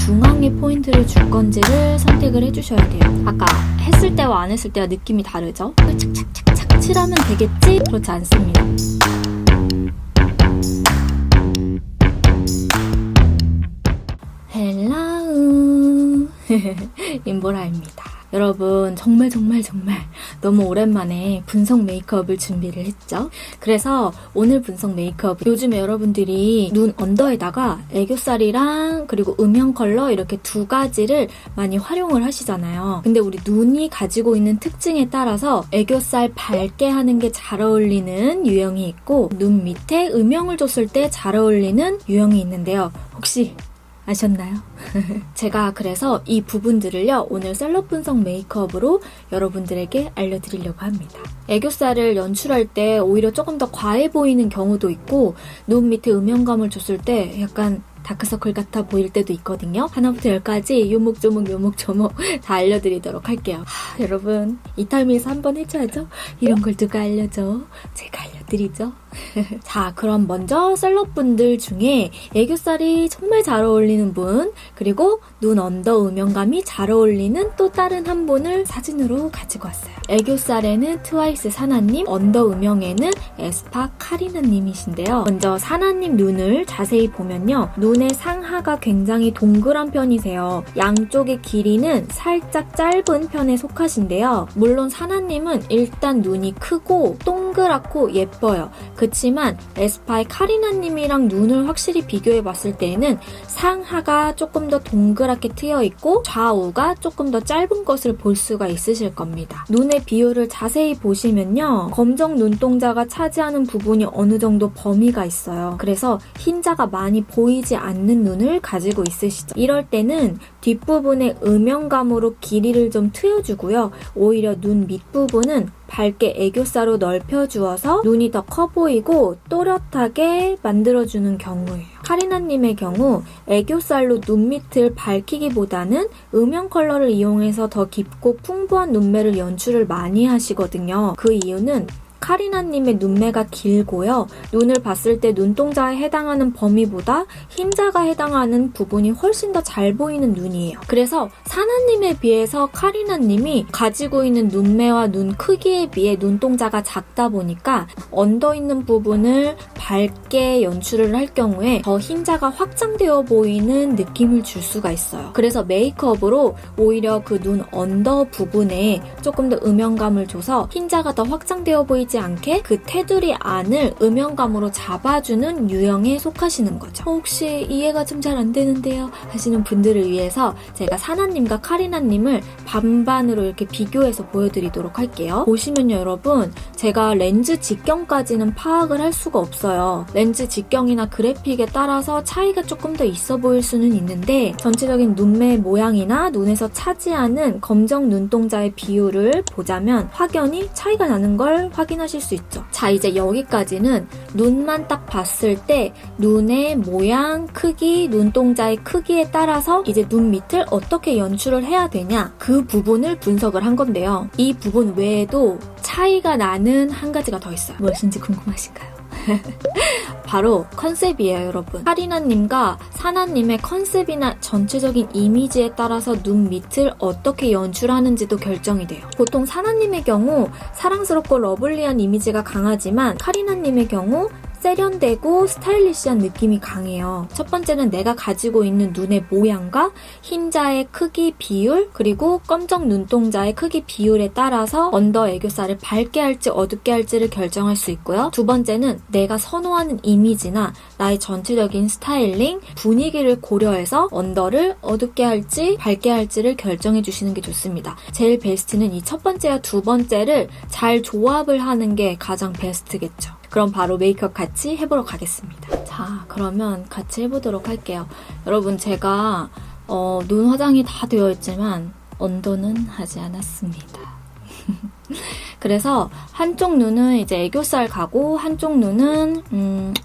중앙에 포인트를 줄 건지를 선택을 해주셔야 돼요. 아까 했을 때와 안 했을 때와 느낌이 다르죠? 착착착착 칠하면 되겠지? 그렇지 않습니다. 헬라우 임보라입니다. 여러분 정말 너무 오랜만에 분석 메이크업을 준비를 했죠. 그래서 오늘 분석 메이크업, 요즘에 여러분들이 눈 언더에다가 애교살이랑 그리고 음영 컬러 이렇게 두 가지를 많이 활용을 하시잖아요. 근데 우리 눈이 가지고 있는 특징에 따라서 애교살 밝게 하는 게 잘 어울리는 유형이 있고, 눈 밑에 음영을 줬을 때 잘 어울리는 유형이 있는데요. 혹시 아셨나요? 제가 그래서 이 부분들을요, 오늘 셀럽 분석 메이크업으로 여러분들에게 알려드리려고 합니다. 애교살을 연출할 때 오히려 조금 더 과해 보이는 경우도 있고, 눈 밑에 음영감을 줬을 때 약간 다크서클 같아 보일 때도 있거든요. 하나부터 열까지 요목조목 다 알려드리도록 할게요. 여러분 이 타이밍에서 한번 해줘야죠. 이런 걸 누가 알려줘? 제가 알려드리죠. 자, 그럼 먼저 셀럽분들 중에 애교살이 정말 잘 어울리는 분, 그리고 눈 언더 음영감이 잘 어울리는 또 다른 한 분을 사진으로 가지고 왔어요. 애교살에는 트와이스 사나님, 언더 음영에는 에스파 카리나님이신데요. 먼저 사나님 눈을 자세히 보면요, 눈의 상하가 굉장히 동그란 편이세요. 양쪽의 길이는 살짝 짧은 편에 속하신데요. 물론 사나님은 일단 눈이 크고 동그랗고 예뻐요. 그치만 에스파의 카리나님이랑 눈을 확실히 비교해봤을 때에는 상하가 조금 더 동그랗게 트여있고 좌우가 조금 더 짧은 것을 볼 수가 있으실 겁니다. 눈의 비율을 자세히 보시면요, 검정 눈동자가 차지하는 부분이 어느 정도 범위가 있어요. 그래서 흰자가 많이 보이지 않는 눈을 가지고 있으시죠. 이럴 때는 뒷부분의 음영감으로 길이를 좀 트여주고요. 오히려 눈 밑부분은 밝게 애교살로 넓혀주어서 눈이 더 커 보이고 또렷하게 만들어주는 경우예요. 카리나님의 경우 애교살로 눈 밑을 밝히기보다는 음영 컬러를 이용해서 더 깊고 풍부한 눈매를 연출을 많이 하시거든요. 그 이유는 카리나님의 눈매가 길고요. 눈을 봤을 때 눈동자에 해당하는 범위보다 흰자가 해당하는 부분이 훨씬 더 잘 보이는 눈이에요. 그래서 사나님에 비해서 카리나님이 가지고 있는 눈매와 눈 크기에 비해 눈동자가 작다 보니까 언더 있는 부분을 밝게 연출을 할 경우에 더 흰자가 확장되어 보이는 느낌을 줄 수가 있어요. 그래서 메이크업으로 오히려 그 눈 언더 부분에 조금 더 음영감을 줘서 흰자가 더 확장되어 보이지 않게 그 테두리 안을 음영감으로 잡아주는 유형에 속하시는 거죠. 혹시 이해가 좀 잘 안 되는데요 하시는 분들을 위해서 제가 사나님과 카리나님을 반반으로 이렇게 비교해서 보여드리도록 할게요. 보시면요, 여러분, 제가 렌즈 직경까지는 파악을 할 수가 없어요. 렌즈 직경이나 그래픽에 따라서 차이가 조금 더 있어 보일 수는 있는데, 전체적인 눈매 모양이나 눈에서 차지하는 검정 눈동자의 비율을 보자면 확연히 차이가 나는 걸 확인하실 수 있죠. 자, 이제 여기까지는 눈만 딱 봤을 때 눈의 모양, 크기, 눈동자의 크기에 따라서 이제 눈 밑을 어떻게 연출을 해야 되냐, 그 부분을 분석을 한 건데요. 이 부분 외에도 차이가 나는 한 가지가 더 있어요. 무엇인지 궁금하신가요? 바로 컨셉이에요, 여러분. 카리나님과 사나님의 컨셉이나 전체적인 이미지에 따라서 눈 밑을 어떻게 연출하는지도 결정이 돼요. 보통 사나님의 경우 사랑스럽고 러블리한 이미지가 강하지만 카리나님의 경우 세련되고 스타일리시한 느낌이 강해요. 첫 번째는 내가 가지고 있는 눈의 모양과 흰자의 크기 비율, 그리고 검정 눈동자의 크기 비율에 따라서 언더 애교살을 밝게 할지 어둡게 할지를 결정할 수 있고요. 두 번째는 내가 선호하는 이미지나 나의 전체적인 스타일링, 분위기를 고려해서 언더를 어둡게 할지 밝게 할지를 결정해 주시는 게 좋습니다. 제일 베스트는 이 첫 번째와 두 번째를 잘 조합을 하는 게 가장 베스트겠죠. 그럼 바로 메이크업 같이 해보러 가겠습니다. 자, 그러면 같이 해보도록 할게요. 여러분, 제가 눈 화장이 다 되어 있지만 언더는 하지 않았습니다. 그래서 한쪽 눈은 이제 애교살 가고 한쪽 눈은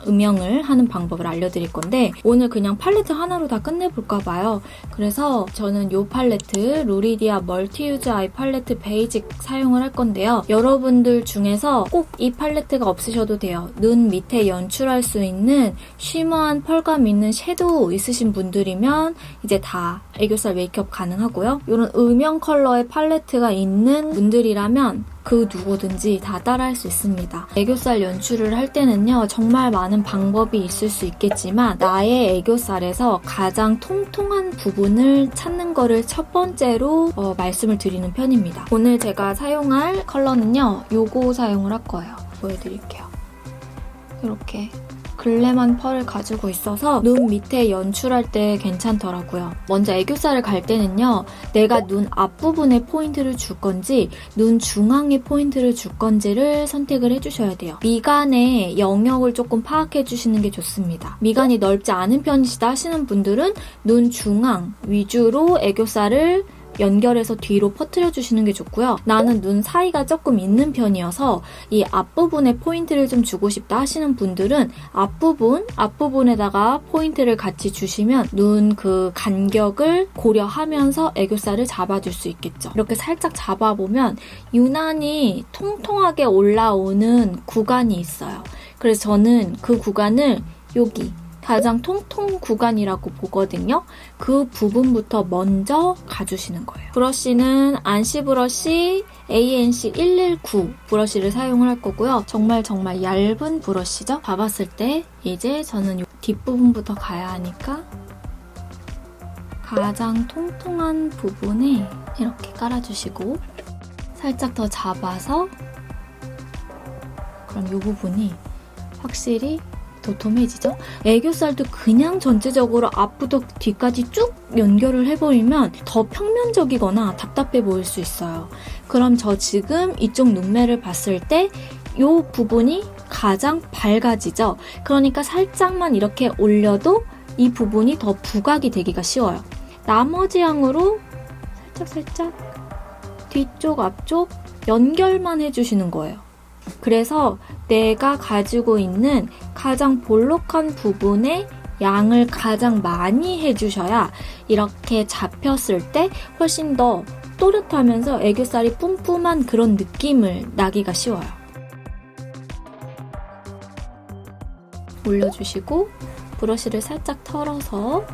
음영을 하는 방법을 알려드릴 건데 오늘 그냥 팔레트 하나로 다 끝내볼까 봐요. 그래서 저는 이 팔레트 루리디아 멀티유즈 아이 팔레트 베이직 사용을 할 건데요. 여러분들 중에서 꼭 이 팔레트가 없으셔도 돼요. 눈 밑에 연출할 수 있는 쉬머한 펄감 있는 섀도우 있으신 분들이면 이제 다 애교살 메이크업 가능하고요. 이런 음영 컬러의 팔레트가 있는 분들이라면 그 누구든지 다 따라할 수 있습니다. 애교살 연출을 할 때는요, 정말 많은 방법이 있을 수 있겠지만 나의 애교살에서 가장 통통한 부분을 찾는 거를 첫 번째로 말씀을 드리는 편입니다. 오늘 제가 사용할 컬러는요, 요거 사용을 할 거예요. 보여드릴게요. 이렇게 글래만 펄을 가지고 있어서 눈 밑에 연출할 때 괜찮더라고요. 먼저 애교살을 갈 때는요. 내가 눈 앞부분에 포인트를 줄 건지 눈 중앙에 포인트를 줄 건지를 선택을 해주셔야 돼요. 미간의 영역을 조금 파악해 주시는 게 좋습니다. 미간이 넓지 않은 편이시다 하시는 분들은 눈 중앙 위주로 애교살을 연결해서 뒤로 퍼뜨려 주시는 게 좋고요. 나는 눈 사이가 조금 있는 편이어서 이 앞부분에 포인트를 좀 주고 싶다 하시는 분들은 앞부분에다가 포인트를 같이 주시면 눈 그 간격을 고려하면서 애교살을 잡아줄 수 있겠죠. 이렇게 살짝 잡아보면 유난히 통통하게 올라오는 구간이 있어요. 그래서 저는 그 구간을 여기 가장 통통 구간이라고 보거든요. 그 부분부터 먼저 가주시는 거예요. 브러쉬는 안시 브러쉬 ANC 119 브러쉬를 사용을 할 거고요. 정말 얇은 브러쉬죠. 봐봤을 때 이제 저는 이 뒷부분부터 가야 하니까 가장 통통한 부분에 이렇게 깔아주시고 살짝 더 잡아서 그럼 이 부분이 확실히 도톰해지죠? 애교살도 그냥 전체적으로 앞부터 뒤까지 쭉 연결을 해버리면 더 평면적이거나 답답해 보일 수 있어요. 그럼 저 지금 이쪽 눈매를 봤을 때 이 부분이 가장 밝아지죠? 그러니까 살짝만 이렇게 올려도 이 부분이 더 부각이 되기가 쉬워요. 나머지 양으로 살짝 뒤쪽, 앞쪽 연결만 해주시는 거예요. 그래서 내가 가지고 있는 가장 볼록한 부분에 양을 가장 많이 해주셔야 이렇게 잡혔을 때 훨씬 더 또렷하면서 애교살이 뿜뿜한 그런 느낌을 나기가 쉬워요. 올려주시고 브러쉬를 살짝 털어서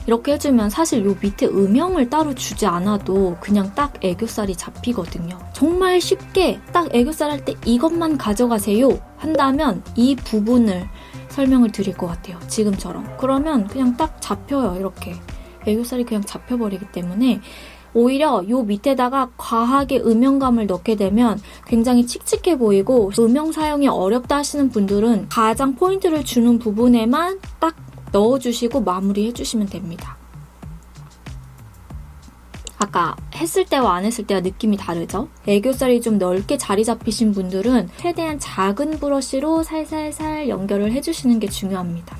이렇게 해주면 사실 요 밑에 음영을 따로 주지 않아도 그냥 딱 애교살이 잡히거든요. 정말 쉽게 딱 애교살 할 때 이것만 가져가세요 한다면 이 부분을 설명을 드릴 것 같아요. 지금처럼. 그러면 그냥 딱 잡혀요. 이렇게. 애교살이 그냥 잡혀버리기 때문에 오히려 요 밑에다가 과하게 음영감을 넣게 되면 굉장히 칙칙해 보이고 음영 사용이 어렵다 하시는 분들은 가장 포인트를 주는 부분에만 딱 넣어주시고 마무리해주시면 됩니다. 아까 했을 때와 안 했을 때와 느낌이 다르죠? 애교살이 좀 넓게 자리 잡히신 분들은 최대한 작은 브러쉬로 살살살 연결을 해주시는 게 중요합니다.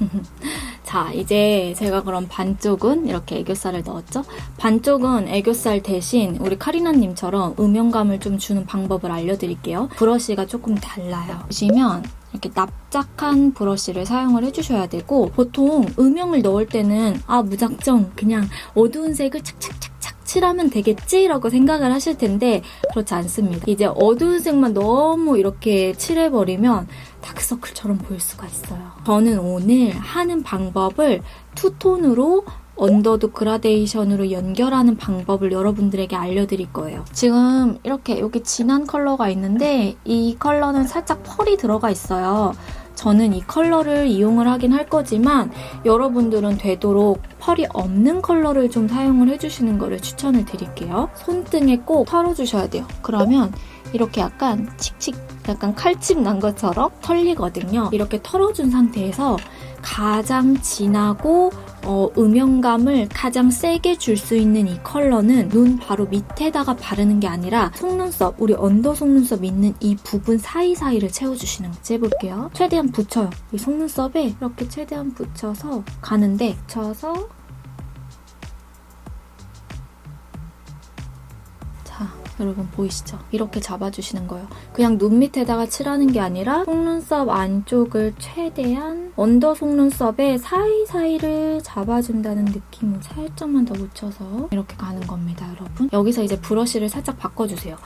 자, 이제 제가 그럼 반쪽은 이렇게 애교살을 넣었죠? 반쪽은 애교살 대신 우리 카리나님처럼 음영감을 좀 주는 방법을 알려드릴게요. 브러쉬가 조금 달라요. 보시면 이렇게 납작한 브러쉬를 사용을 해주셔야 되고 보통 음영을 넣을 때는 무작정 그냥 어두운 색을 착착착착 칠하면 되겠지라고 생각을 하실 텐데 그렇지 않습니다. 이제 어두운 색만 너무 이렇게 칠해버리면 다크서클처럼 보일 수가 있어요. 저는 오늘 하는 방법을 투톤으로 언더도 그라데이션으로 연결하는 방법을 여러분들에게 알려드릴 거예요. 지금 이렇게 여기 진한 컬러가 있는데 이 컬러는 살짝 펄이 들어가 있어요. 저는 이 컬러를 이용을 하긴 할 거지만 여러분들은 되도록 펄이 없는 컬러를 좀 사용을 해주시는 거를 추천을 드릴게요. 손등에 꼭 털어주셔야 돼요. 그러면 이렇게 약간 칙칙, 약간 칼집 난 것처럼 털리거든요. 이렇게 털어준 상태에서 가장 진하고 음영감을 가장 세게 줄 수 있는 이 컬러는 눈 바로 밑에다가 바르는 게 아니라 속눈썹, 우리 언더 속눈썹 있는 이 부분 사이사이를 채워주시는 거지. 해볼게요. 최대한 붙여요. 이 속눈썹에 이렇게 최대한 붙여서 가는데 자, 여러분 보이시죠? 이렇게 잡아주시는 거예요. 그냥 눈 밑에다가 칠하는 게 아니라 속눈썹 안쪽을 최대한 언더 속눈썹의 사이사이를 잡아준다는 느낌을 살짝만 더 묻혀서 이렇게 가는 겁니다, 여러분. 여기서 이제 브러쉬를 살짝 바꿔주세요.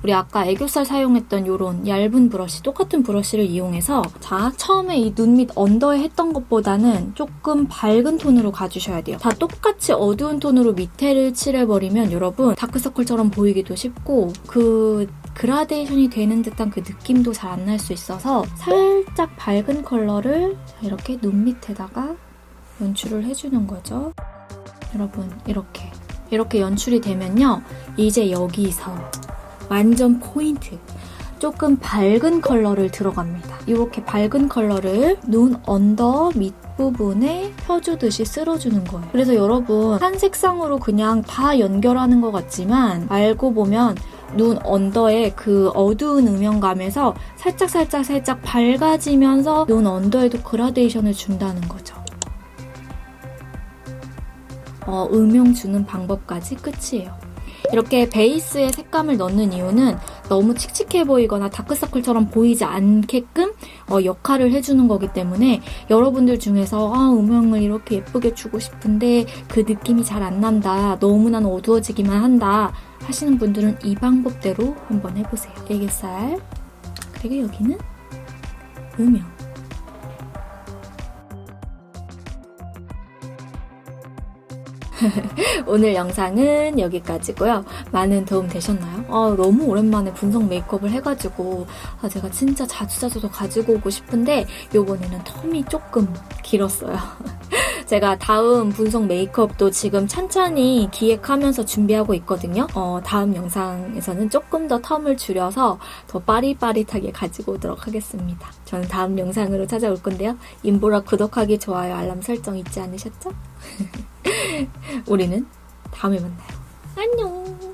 우리 아까 애교살 사용했던 이런 얇은 브러쉬, 똑같은 브러쉬를 이용해서 자, 처음에 이 눈 밑 언더에 했던 것보다는 조금 밝은 톤으로 가주셔야 돼요. 다 똑같이 어두운 톤으로 밑에를 칠해버리면 여러분 다크서클처럼 보이기도 쉽고 그 그라데이션이 되는 듯한 그 느낌도 잘 안 날 수 있어서 살짝 밝은 컬러를 이렇게 눈 밑에다가 연출을 해주는 거죠. 여러분 이렇게 연출이 되면요. 이제 여기서 완전 포인트! 조금 밝은 컬러를 들어갑니다. 이렇게 밝은 컬러를 눈 언더 밑부분에 펴주듯이 쓸어주는 거예요. 그래서 여러분 한 색상으로 그냥 다 연결하는 것 같지만 알고 보면 눈 언더의 그 어두운 음영감에서 살짝 밝아지면서 눈 언더에도 그라데이션을 준다는 거죠. 음영 주는 방법까지 끝이에요. 이렇게 베이스에 색감을 넣는 이유는 너무 칙칙해 보이거나 다크서클처럼 보이지 않게끔 역할을 해주는 거기 때문에 여러분들 중에서 음영을 이렇게 예쁘게 주고 싶은데 그 느낌이 잘 안 난다, 너무 난 어두워지기만 한다 하시는 분들은 이 방법대로 한번 해보세요. 애교살, 그리고 여기는 음영. 오늘 영상은 여기까지고요. 많은 도움 되셨나요? 너무 오랜만에 분석 메이크업을 해가지고 제가 진짜 자주자주 더 가지고 오고 싶은데 이번에는 텀이 조금 길었어요. 제가 다음 분석 메이크업도 지금 찬찬히 기획하면서 준비하고 있거든요. 다음 영상에서는 조금 더 텀을 줄여서 더 빠릿빠릿하게 가지고 오도록 하겠습니다. 저는 다음 영상으로 찾아올 건데요. 임보라 구독하기, 좋아요, 알람 설정 잊지 않으셨죠? 우리는 다음에 만나요. 안녕!